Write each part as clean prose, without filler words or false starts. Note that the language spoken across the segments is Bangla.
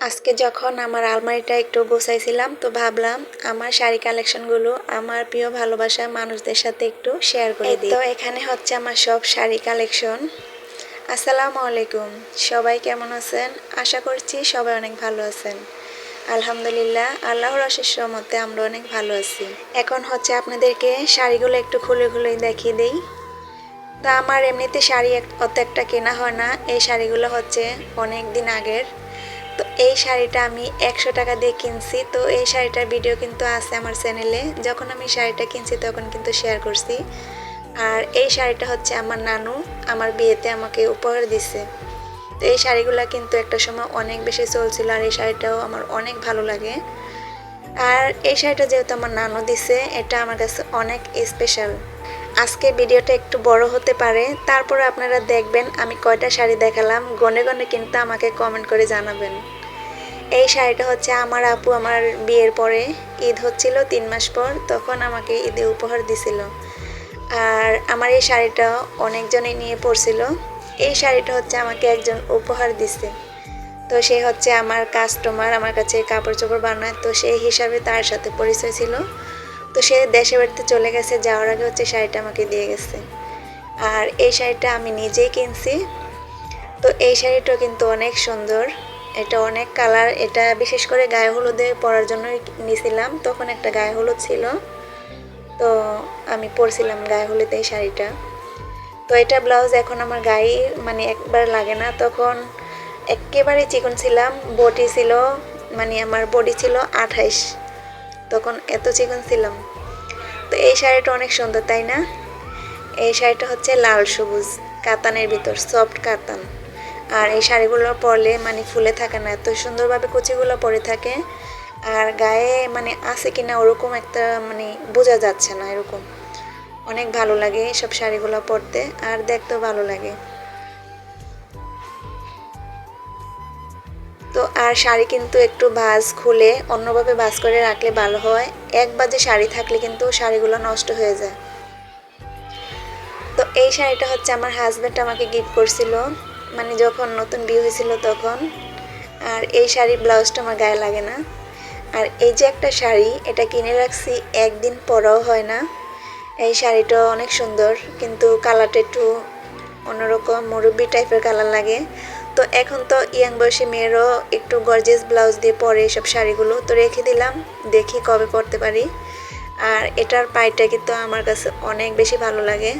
আজকে যখন আমার আলমারিটা একটু গোছাইছিলাম তো ভাবলাম আমার শাড়ি কালেকশনগুলো আমার প্রিয় ভালোবাসা মানুষদের সাথে একটু শেয়ার করে দিই। তো এখানে হচ্ছে আমার সব শাড়ি কালেকশন। আসসালামু আলাইকুম, সবাই কেমন আছেন? আশা করছি সবাই অনেক ভালো আছেন। আলহামদুলিল্লাহ, আল্লাহর অশেষ রহমতে আমরা অনেক ভালো আছি। এখন হচ্ছে আপনাদেরকে শাড়িগুলো একটু খুলে খুলে দেখিয়ে দেই। তা আমার এমনিতে শাড়ি অত একটা কেনা হয় না, এই শাড়িগুলো হচ্ছে অনেক দিন আগের। তো এই শাড়িটা আমি 100 টাকা দিয়ে কিনছি। তো এই শাড়িটার ভিডিও কিন্তু আছে আমার চ্যানেলে, যখন আমি শাড়িটা কিনছি তখন কিন্তু শেয়ার করছি। আর এই শাড়িটা হচ্ছে আমার নানু আমার বিয়েতে আমাকে উপহার দিছে। তো এই শাড়িগুলো কিন্তু একটা সময় অনেক বেশি চলছিল, আর এই শাড়িটাও আমার অনেক ভালো লাগে। আর এই শাড়িটা যেহেতু আমার নানু দিছে, এটা আমার কাছে অনেক স্পেশাল। আজকে ভিডিওটা একটু বড় হতে পারে, তারপরে আপনারা দেখবেন আমি কয়টা শাড়ি দেখালাম, গনে গনে কিন্তু আমাকে কমেন্ট করে জানাবেন। এই শাড়িটা হচ্ছে আমার আপু আমার বিয়ের পরে, ঈদ হচ্ছিল 3 মাস পর, তখন আমাকে ঈদে উপহার দিছিল। আর আমার এই শাড়িটা অনেকজনই নিয়ে পরছিল। এই শাড়িটা হচ্ছে আমাকে একজন উপহার দিছে। তো সে হচ্ছে আমার কাস্টমার, আমার কাছে কাপড় চোপড় বানায়, তো সেই হিসাবে তার সাথে পরিচয় ছিল। তো সে দেশে বাড়িতে চলে গেছে, যাওয়ার আগে হচ্ছে শাড়িটা আমাকে দিয়ে গেছে। আর এই শাড়িটা আমি নিজেই কিনছি। তো এই শাড়িটা কিন্তু অনেক সুন্দর, এটা অনেক কালার, এটা বিশেষ করে গায়ে হলুদে পরার জন্যই নিয়েছিলাম, তখন একটা গায়ে হলুদ ছিল, তো আমি পরছিলাম গায়ে হলুদ এই শাড়িটা। তো এটা ব্লাউজ এখন আমার গায়ে মানে একবার লাগে না, তখন একেবারে চিকন ছিলাম, বডি ছিল মানে আমার বডি ছিল 28, তখন এত চিকন ছিলাম। তো এই শাড়িটা অনেক সুন্দর, তাই না? এই শাড়িটা হচ্ছে লাল সবুজ কাতানের ভিতর, সফট কাতান। আর এই শাড়িগুলো পরলে মানে ফুলে থাকে না, এত সুন্দরভাবে কুচিগুলো পরে থাকে। আর গায়ে মানে আছে কিনা ওরকম একটা মানে বোঝা যাচ্ছে না, এরকম অনেক ভালো লাগে সব শাড়িগুলো পরতে, আর দেখতেও ভালো লাগে। তো আর শাড়ি কিন্তু একটু ভাঁজ খুলে অন্যভাবে ভাঁজ করে রাখলে ভালো হয়, এক বাজে শাড়ি থাকলে কিন্তু শাড়িগুলো নষ্ট হয়ে যায়। তো এই শাড়িটা হচ্ছে আমার হাজব্যান্ড আমাকে গিফট করছিল, মানে যখন নতুন বিয়ে হয়েছিল তখন। আর এই শাড়ির ব্লাউজটা আমার গায়ে লাগে না। আর এই যে একটা শাড়ি, এটা কিনে রাখছি, একদিন পরাও হয় না। এই শাড়িটা অনেক সুন্দর, কিন্তু কালারটা একটু অন্যরকম মুরব্বি টাইপের কালার লাগে। তো এখন তো ইয়াং বয়সী মেয়েরও একটু গর্জিয়াস ব্লাউজ দিয়ে পরে এসব শাড়িগুলো, তো রেখে দিলাম, দেখি কবে পরতে পারি। আর এটার পাইটা কিন্তু আমার কাছে অনেক বেশি ভালো লাগে,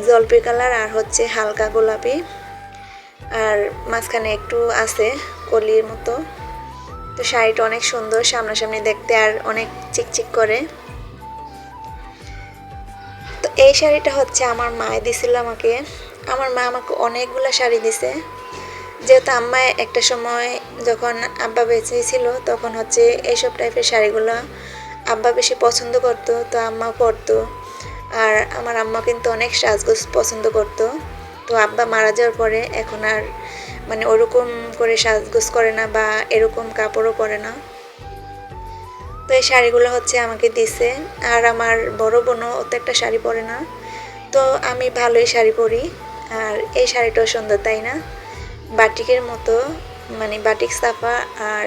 জলপাই কালার আর হচ্ছে হালকা গোলাপি, আর মাঝখানে একটু আছে কলির মতো। তো শাড়িটা অনেক সুন্দর সামনাসামনি দেখতে, আর অনেক চিকচিক করে। তো এই শাড়িটা হচ্ছে আমার মা দিছিল আমাকে। আমার মা আমাকে অনেকগুলো শাড়ি দিছে, যেহেতু আম্মা একটা সময় যখন আব্বা বেঁচে ছিল তখন হচ্ছে এইসব টাইপের শাড়িগুলো আব্বা বেশি পছন্দ করতো, তো আম্মা পরতো। আর আমার আম্মা কিন্তু অনেক সাজগোজ পছন্দ করতো। তো আব্বা মারা যাওয়ার পরে এখন আর মানে ওরকম করে সাজগোজ করে না, বা এরকম কাপড়ও পরে না। তো এই শাড়িগুলো হচ্ছে আমাকে দিছে। আর আমার বড় বোনও অত একটা শাড়ি পরে না, তো আমি ভালোই শাড়ি পরি। আর এই শাড়িটাও সুন্দর, তাই না? বাটিকের মতো, মানে বাটিক সাফা, আর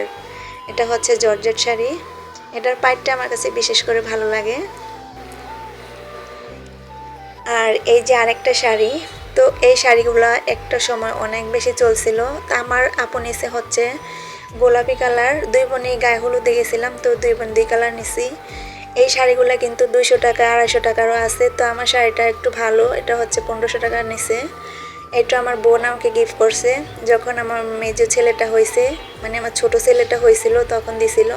এটা হচ্ছে জর্জেট শাড়ি। এটার পাইটটা আমার কাছে বিশেষ করে ভালো লাগে। আর এই যে আরেকটা শাড়ি, তো এই শাড়িগুলো একটা সময় অনেক বেশি চলছিল। তা আমার আপন এসে হচ্ছে গোলাপি কালার, দুই বোনই গায়ে হলুদে গেছিলাম, তো দুই বোন দুই কালার নিছি। এই শাড়িগুলো কিন্তু 200 টাকা 250 টাকারও আছে। তো আমার শাড়িটা একটু ভালো, এটা হচ্ছে 1500 টাকার নিছে। এটা আমার বোন আমাকে গিফট করছে যখন আমার মেজো ছেলেটা হয়েছে, মানে আমার ছোট ছেলেটা হয়েছিল তখন দিছিল।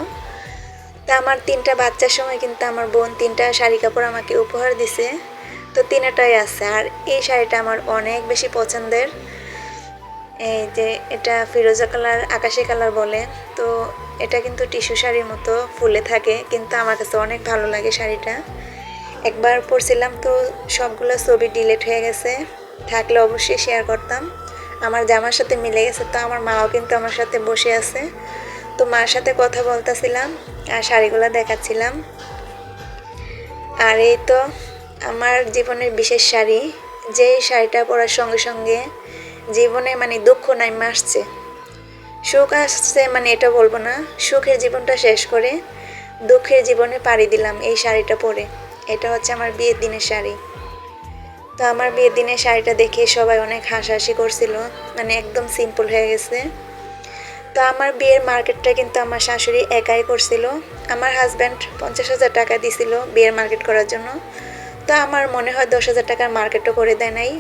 তা আমার 3টা বাচ্চার সময় কিন্তু আমার বোন 3টা শাড়ি কাপড় আমাকে উপহার দিছে, তো 3টাই আছে। আর এই শাড়িটা আমার অনেক বেশি পছন্দের। এই যে এটা ফিরোজা কালার, আকাশি কালার বলে। তো এটা কিন্তু টিস্যু শাড়ির মতো ফুলে থাকে, কিন্তু আমার কাছে অনেক ভালো লাগে শাড়িটা। একবার পরছিলাম, তো সবগুলো ছবি ডিলিট হয়ে গেছে, থাকলে অবশ্যই শেয়ার করতাম। আমার জামার সাথে মিলে গেছে। তো আমার মাও কিন্তু আমার সাথে বসে আছে, তো মার সাথে কথা বলতেছিলাম আর শাড়িগুলো দেখাচ্ছিলাম। আর এই তো আমার জীবনের বিশেষ শাড়ি, যে শাড়িটা পরার সঙ্গে সঙ্গে জীবনে মানে দুঃখ নাইমা আসছে। সুখ আসছে মানে এটা বলবো না, সুখের জীবনটা শেষ করে দুঃখের জীবনে পাড়ি দিলাম এই শাড়িটা পরে। এটা হচ্ছে আমার বিয়ের দিনের শাড়ি। তো আমার বিয়ের দিনের শাড়িটা দেখে সবাই অনেক হাসাহাসি করছিল, মানে একদম সিম্পল হয়ে গেছে। তো আমার বিয়ের মার্কেটটা কিন্তু আমার শাশুড়ি একাই করছিল। আমার হাজব্যান্ড 50,000 টাকা দিছিল বিয়ের মার্কেট করার জন্য। তো আমার মনে হয় 10,000 টাকার মার্কেটও করে দেয় নাই।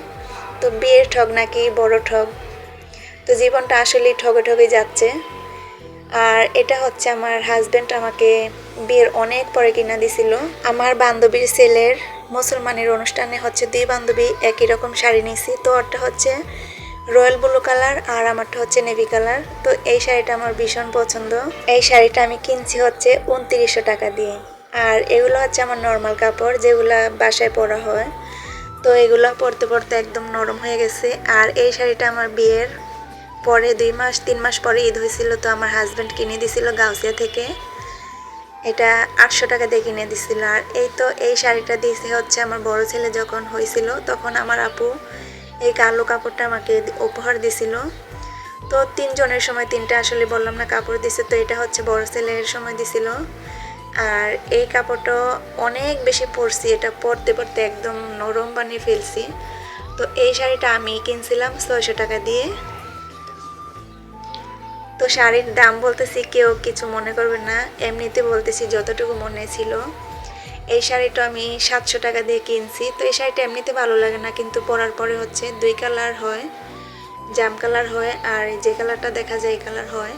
তো বিয়ের ঠগ নাকি বড় ঠগ। তো জীবনটা আসলেই ঠগে ঠগে যাচ্ছে। আর এটা হচ্ছে আমার হাজব্যান্ড আমাকে বিয়ের অনেক পরে কিনা দিছিল। আমার বান্ধবীর ছেলের মুসলমানের অনুষ্ঠানে হচ্ছে দুই বান্ধবী একই রকম শাড়ি নিয়েছি। তো ওরটা হচ্ছে রয়্যাল ব্লু কালার আর আমারটা হচ্ছে নেভি কালার। তো এই শাড়িটা আমার ভীষণ পছন্দ। এই শাড়িটা আমি কিনছি হচ্ছে 2900 টাকা দিয়ে। আর এগুলো হচ্ছে আমার নর্মাল কাপড় যেগুলা বাসায় পরা হয়। তো এগুলো পরতে পরতে একদম নরম হয়ে গেছে। আর এই শাড়িটা আমার বিয়ের পরে 2 মাস 3 মাস পরে ঈদ হয়েছিল। তো আমার হাজব্যান্ড কিনে দিছিল গাউসিয়া থেকে। এটা 800 টাকা দিয়ে কিনে দিছিল। আর এই শাড়িটা দিয়েছে হচ্ছে আমার বড় ছেলে যখন হয়েছিল, তখন আমার আপু এই কালো কাপড়টা আমাকে উপহার দিছিল। তো 3 জনের সময় 3টা আসলে বললাম না কাপড় দিছে। তো এটা হচ্ছে বড় ছেলের সময় দিছিল। আর এই কাপড়টা অনেক বেশি পরছি, এটা পরতে পরতে একদম নরম বানিয়ে ফেলছি। তো এই শাড়িটা আমি কিনছিলাম 600 টাকা দিয়ে। তো শাড়ির দাম বলতেছি কেউ কিছু মনে করবে না, এমনিতে বলতেছি যতটুকু মনে ছিল। এই শাড়িটা আমি 700 টাকা দিয়ে কিনছি। তো এই শাড়িটা এমনিতে ভালো লাগে না, কিন্তু পরার পরে হচ্ছে 2 কালার হয়, জাম কালার হয় আর যে কালারটা দেখা যায় এই কালার হয়।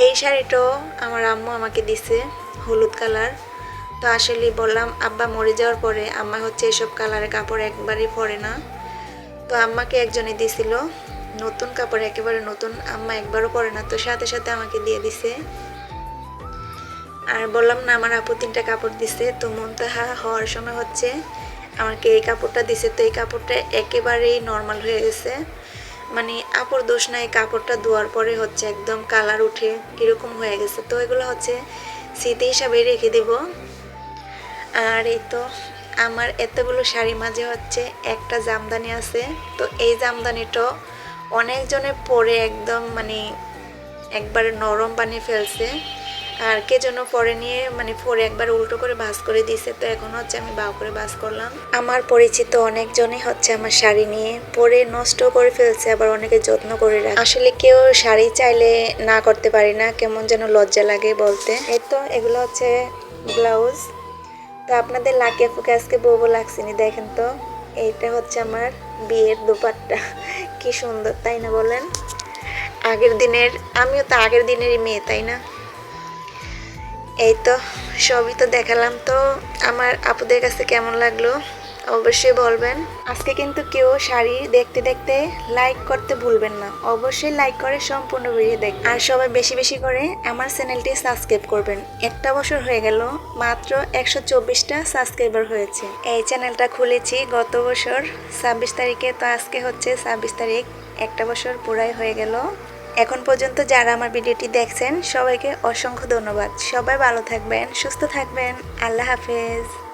এই শাড়িটাও আমার আম্মু আমাকে দিছে হলুদ কালার। তো আসলে বললাম আব্বা মরে যাওয়ার পরে আম্মা হচ্ছে এসব কালারের কাপড় একবারই পরে না। তো আম্মাকে একজনে দিছিল নতুন কাপড়, একেবারে নতুন, আম্মা একবারও পরে না। তো সাথে সাথে আমাকে দিয়ে দিছে। আর বললাম না আমার আপু 3টা কাপড় দিছে। তো মুনতাহা হওয়ার সময় হচ্ছে আমাকে এই কাপড়টা দিছে। তো এই কাপড়টা একেবারেই নর্মাল হয়ে গেছে, মানে আপুর দোষ নাই, কাপড়টা ধোয়ার পরে হচ্ছে একদম কালার উঠে এরকম হয়ে গেছে। তো এগুলো হচ্ছে স্মৃতি হিসাবে রেখে দিব। আর এই তো আমার এতগুলো শাড়ি মাঝে হচ্ছে একটা জামদানি আছে। তো এই জামদানিটা অনেকজনে পরে একদম মানে একবারে নরম বানিয়ে ফেলছে। আর কে যেন পরে নিয়ে মানে পরে একবার উল্টো করে ভাঁজ করে দিয়েছে। তো এখন হচ্ছে আমি বাউ করে ভাঁজ করলাম। আমার পরিচিত অনেকজনই হচ্ছে আমার শাড়ি নিয়ে পরে নষ্ট করে ফেলছে, আবার অনেকে যত্ন করে রাখে। আসলে কেউ শাড়ি চাইলে না করতে পারি না, কেমন যেন লজ্জা লাগে বলতে। এই তো এগুলো হচ্ছে ব্লাউজ। তো আপনাদের লাগিয়ে ফুকে আজকে বউ লাগছিনি, দেখেন তো এইটা হচ্ছে আমার বিয়ের দুপাট্টা। কি সুন্দর তাই না বলেন? আগের দিনের, আমিও তো আগের দিনেরই মেয়ে তাই না? এই তো সবই তো দেখালাম। তো আমার আপুদের কাছে কেমন লাগলো অবশ্যই বলবেন। আজকে কিন্তু কেউ শাড়ি দেখতে দেখতে লাইক করতে ভুলবেন না, অবশ্যই লাইক করে সম্পূর্ণ ভিডিও দেখবেন। আর সবাই বেশি বেশি করে আমার চ্যানেলটি সাবস্ক্রাইব করবেন। একটা বছর হয়ে গেল, মাত্র 124টা সাবস্ক্রাইবার হয়েছে। এই চ্যানেলটা খুলেছি গত বছর 26 তারিখে। তো আজকে হচ্ছে 26 তারিখ, একটা বছর পুরাই হয়ে গেল। এখন পর্যন্ত যারা আমার ভিডিওটি দেখছেন সবাইকে অসংখ্য ধন্যবাদ। সবাই ভালো থাকবেন, সুস্থ থাকবেন। আল্লাহ হাফেজ।